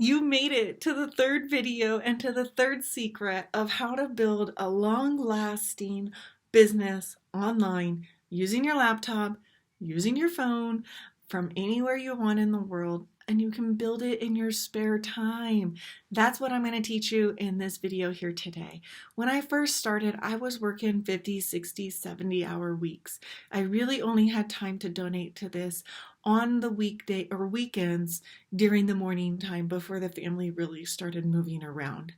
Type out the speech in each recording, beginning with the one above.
You made it to the third video and to the third secret of how to build a long-lasting business online using your laptop, using your phone, from anywhere you want in the world, and you can build it in your spare time. That's what I'm going to teach you in this video here today. When I first started, I was working 50, 60, 70-hour weeks. I really only had time to donate to this on the weekday or weekends during the morning time before the family really started moving around.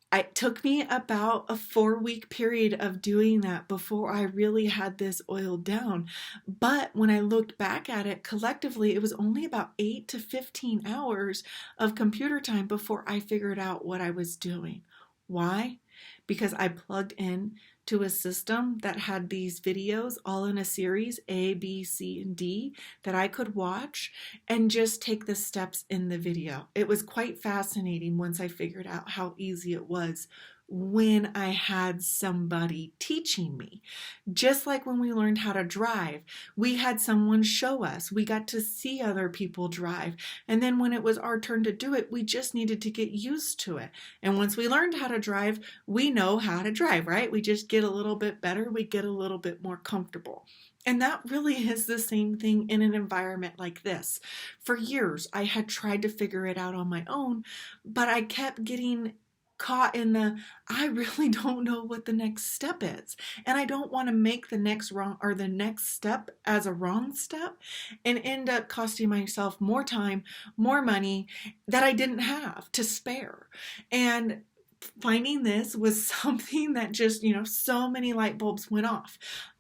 It took me about a 4-week period of doing that before I really had this oiled down. But when I looked back at it collectively, it was only about 8 to 15 hours of computer time before I figured out what I was doing. Why? Because I plugged in to a system that had these videos all in a series, A, B, C, and D, that I could watch and just take the steps in the video. It was quite fascinating once I figured out how easy it was when I had somebody teaching me. Just like when we learned how to drive, we had someone show us. We got to see other people drive. And then when it was our turn to do it, we just needed to get used to it. And once we learned how to drive, we know how to drive, right? We just get a little bit better. We get a little bit more comfortable. And that really is the same thing in an environment like this. For years, I had tried to figure it out on my own, but I kept getting caught in I really don't know what the next step is, and I don't want to make the next wrong or the next step as a wrong step and end up costing myself more time, more money that I didn't have to spare. And finding this was something that just, so many light bulbs went off.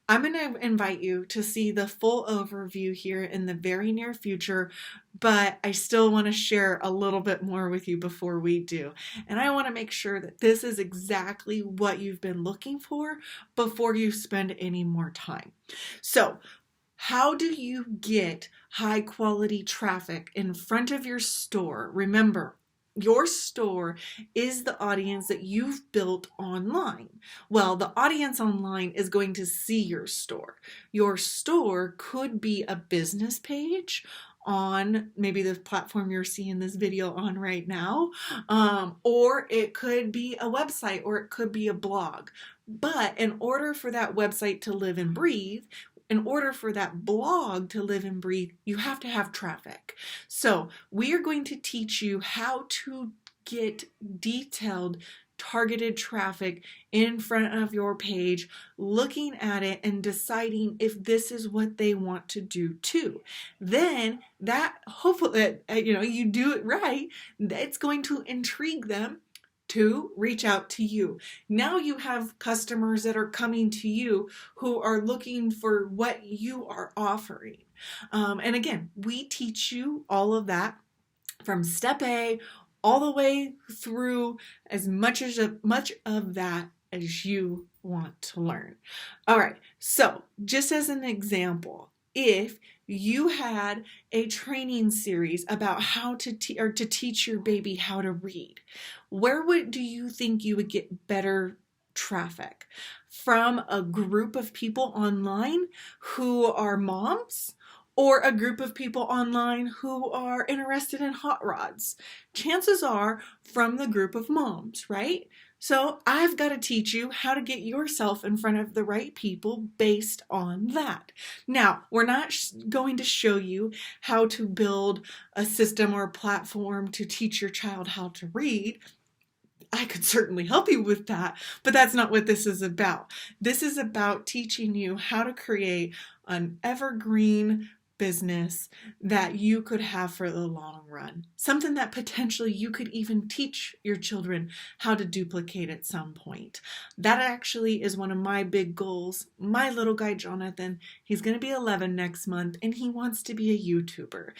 I'm going to invite you to see the full overview here in the very near future, but I still want to share a little bit more with you before we do. And I want to make sure that this is exactly what you've been looking for before you spend any more time. So, how do you get high quality traffic in front of your store? Remember, your store is the audience that you've built online. Well, the audience online is going to see your store. Your store could be a business page on maybe the platform you're seeing this video on right now, or it could be a website, or it could be a blog. But in order for that website to live and breathe, in order for that blog to live and breathe, you have to have traffic. So we are going to teach you how to get detailed, targeted traffic in front of your page, looking at it and deciding if this is what they want to do too. Then that, hopefully, you do it right, it's going to intrigue them to reach out to you. Now you have customers that are coming to you who are looking for what you are offering. And again, we teach you all of that from step A all the way through as much of that as you want to learn. All right, so just as an example, if you had a training series about how to teach your baby how to read, where do you think you would get better traffic? From a group of people online who are moms, or a group of people online who are interested in hot rods? Chances are from the group of moms, right? So I've got to teach you how to get yourself in front of the right people based on that. Now, we're not going to show you how to build a system or a platform to teach your child how to read. I could certainly help you with that, but that's not what this is about. This is about teaching you how to create an evergreen business that you could have for the long run. Something that potentially you could even teach your children how to duplicate at some point. That actually is one of my big goals. My little guy, Jonathan, he's going to be 11 next month, and he wants to be a YouTuber.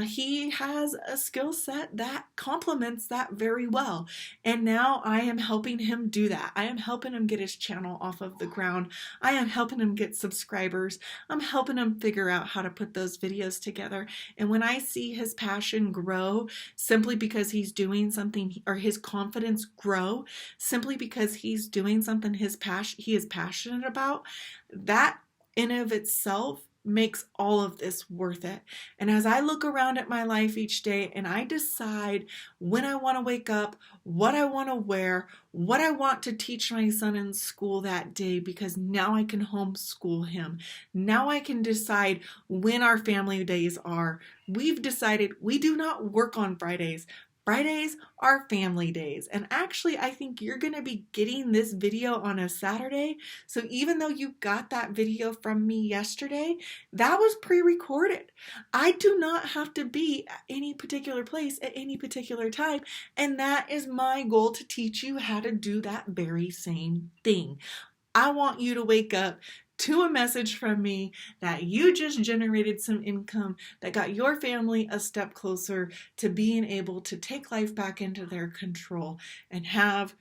He has a skill set that complements that very well. And now I am helping him do that. I am helping him get his channel off of the ground. I am helping him get subscribers. I'm helping him figure out how to put those videos together. And when I see his passion grow simply because he's doing something, or his confidence grow simply because he's doing something he is passionate about, that in of itself makes all of this worth it. And as I look around at my life each day and I decide when I want to wake up, what I want to wear, what I want to teach my son in school that day, because now I can homeschool him. Now I can decide when our family days are. We've decided we do not work on Fridays. Fridays are family days. And actually, I think you're going to be getting this video on a Saturday. So even though you got that video from me yesterday, that was pre-recorded. I do not have to be at any particular place at any particular time. And that is my goal, to teach you how to do that very same thing. I want you to wake up to a message from me that you just generated some income that got your family a step closer to being able to take life back into their control and have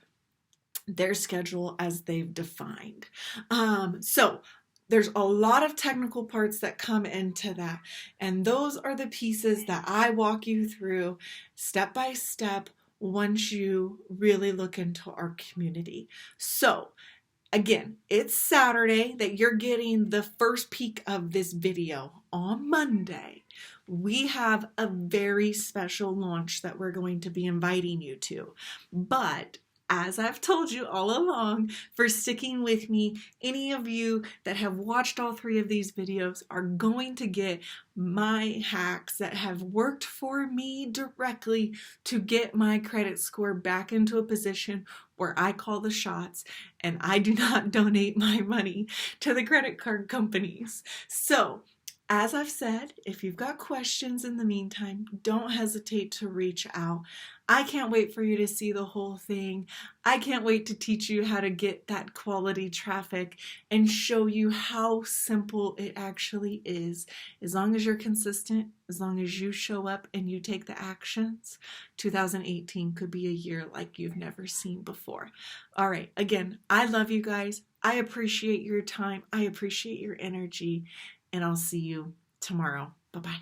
their schedule as they've defined. So there's a lot of technical parts that come into that, and those are the pieces that I walk you through step by step once you really look into our community. So again, it's Saturday that you're getting the first peek of this video. On Monday, we have a very special launch that we're going to be inviting you to. But as I've told you all along, for sticking with me, any of you that have watched all 3 of these videos are going to get my hacks that have worked for me directly to get my credit score back into a position where I call the shots and I do not donate my money to the credit card companies. So, as I've said, if you've got questions in the meantime, don't hesitate to reach out. I can't wait for you to see the whole thing. I can't wait to teach you how to get that quality traffic and show you how simple it actually is. As long as you're consistent, as long as you show up and you take the actions, 2018 could be a year like you've never seen before. All right, again, I love you guys. I appreciate your time. I appreciate your energy. And I'll see you tomorrow. Bye-bye.